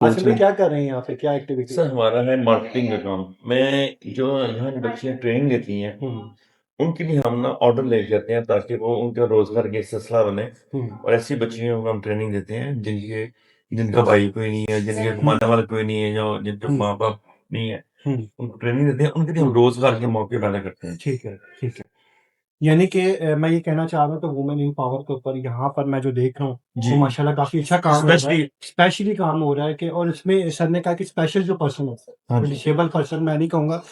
असल में क्या कर रहे हैं यहाँ पे? क्या एक्टिविटी? सर हमारा है मार्केटिंग का काम। मैं जो यहाँ की बच्चियाँ ट्रेनिंग लेती हैं, हुँ, उनके लिए हम ना ऑर्डर लेके आते हैं ताकि वो उनका रोज़गार का एक सिलसिला बने हुँ, और ऐसी बच्चियों को हम ट्रेनिंग देते हैं जिनका भाई कोई नहीं है, जिनके कमाने वाला कोई नहीं है, जो जिनके हुँ, माँ-बाप नहीं है, हुँ, उनको ट्रेनिंग देते हैं, उनके लिए हम हुँ। रोज़गार के मौके पैदा करते हैं। ठीक है, ठीक है। यानी कि मैं ये कहना चाह रहा हूँ कि वुमेन इन पावर के ऊपर यहाँ पर मैं जो देख रहा हूँ, जी, वो माशाल्लाह काफ़ी अच्छा काम हो रहा है। स्पेशली स्पेशली काम हो रहा है कि और इसमें सर ने कहा कि स्पेशल जो पर्सन होता है, हाँ कोई जी। डिसेबल पर्सन मैं नहीं कहूँगा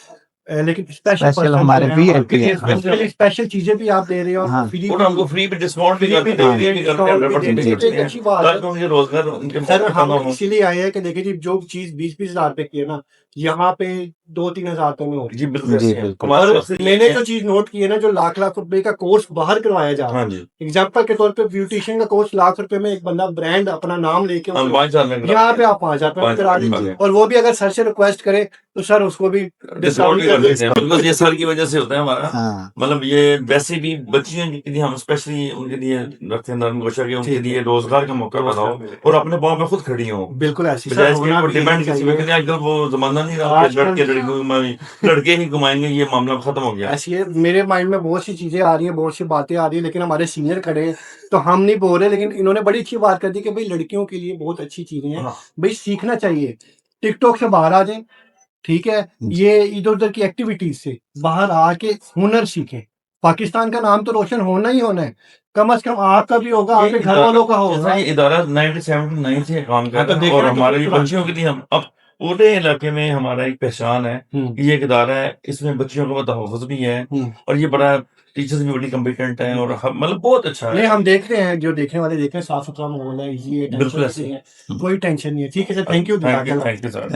लेकिन स्पेशल स्पेशल पर्सन जो हमारे है वीआईपी है। उनके लिए स्पेशल चीज़ें भी आप दे रहे हो और हाँ। फ्री और भी हमको फ्री पे डिस्काउंट भी फ्री भी करते दे हैं, रहे फ्री हैं, भी करते हैं, डिस्काउंट भी 100% दे भी रहे करते हैं, एक हैं, अच्छी बात है। ताकि उनके रोज़गार उनके सर मौके हम पैदा हों। इसीलिए आए हैं कि देखिए जी जो चीज़ 20-20 हज़ार रुपए की है ना, यहाँ पे 2-3 हज़ार रुपए में हो रही जी, है। बिल्कुल जी, ऐसे हैं। बिल्कुल। हमारा और मकसद ये मैंने है जो चीज़ नोट की है ना, जो लाख-लाख रुपए का कोर्स बाहर करवाया जा रहा हाँ है। जी, एग्ज़ाम्पल के तौर पे ब्यूटीशियन का कोर्स लाख रुपए में एक बंदा ब्रांड अपना नाम लेके हम उसको 5,000 में करा यहाँ देते पे हैं, आप 5,000 रुपए में 5,000 करा में करा दीजिए देते और वो भी अगर सर से रिक्वेस्ट करे तो सर उसको भी हैं। डिस्काउंट डिस्काउंट भी कर कर देते हैं, देंगे। बिल्कुल ये सर की वजह से होता है हमारा। हाँ, मतलब ये वैसे भी बच्चियों के लिए हम स्पेशली उनके लिए रखते हैं नरम गोशा कि उनके ठीक है। लिए रोज़गार का मौका पैदा हो और अपने पाँव पे खुद खड़ी हों। बिल्कुल ऐसी सर बजाय इसके होना वो भी यही डिपेंड किसी पे चाहिए। करें, आजकल वो ज़माना नहीं रहा कि आजकल लड़के ही कमाएँगे, ये मामला खत्म हो गया है। ऐसी है मेरे माइंड में बहुत सी चीज़ें आ रही हैं, बहुत सी बातें आ रही हैं, लेकिन हमारे सीनियर खड़े हैं, तो हम नहीं बोल रहे, लेकिन इन्होंने बड़ी अच्छी बात कर दी कि भई लड़कियों के लिए बहुत अच्छी चीज़ें हैं, हाँ, भई सीखना चाहिए। टिकटॉक से बाहर आ जाएँ, ठीक है? जी, ये इधर-उधर की एक्टिविटीज़ से बाहर आके हुनर सीखें। पाकिस्तान का नाम तो रोशन होना ही होना है, कम से कम आपका भी होगा, ये आपके घर इदारा वालों का जैसा होगा। ये इदारा 1979 से काम हाँ, कर तो रहा है देखें और ना कितनी हमारी पुरानी बच्चियों के लिए हम अब पूरे इलाके में हमारा एक पहचान है हुँ, कि ये एक इदारा है, इसमें बच्चियों का तहफ़्फ़ुज़ भी है हुँ। और ये बड़ा टीचर्स भी बड़ी कॉम्पिटेंट हैं और ह मतलब बहुत अच्छा नहीं, है। हम देख रहे हैं, जो देखने वाले देख रहे हैं, साफ-सुथरा माहौल है, ईज़ी है, टेंशन बिल्कुल फ्री ऐसे ही। है, कोई टेंशन नहीं है। ठीक है sir, thank you, thank you जज़ाकल्लाह। सर। थैंक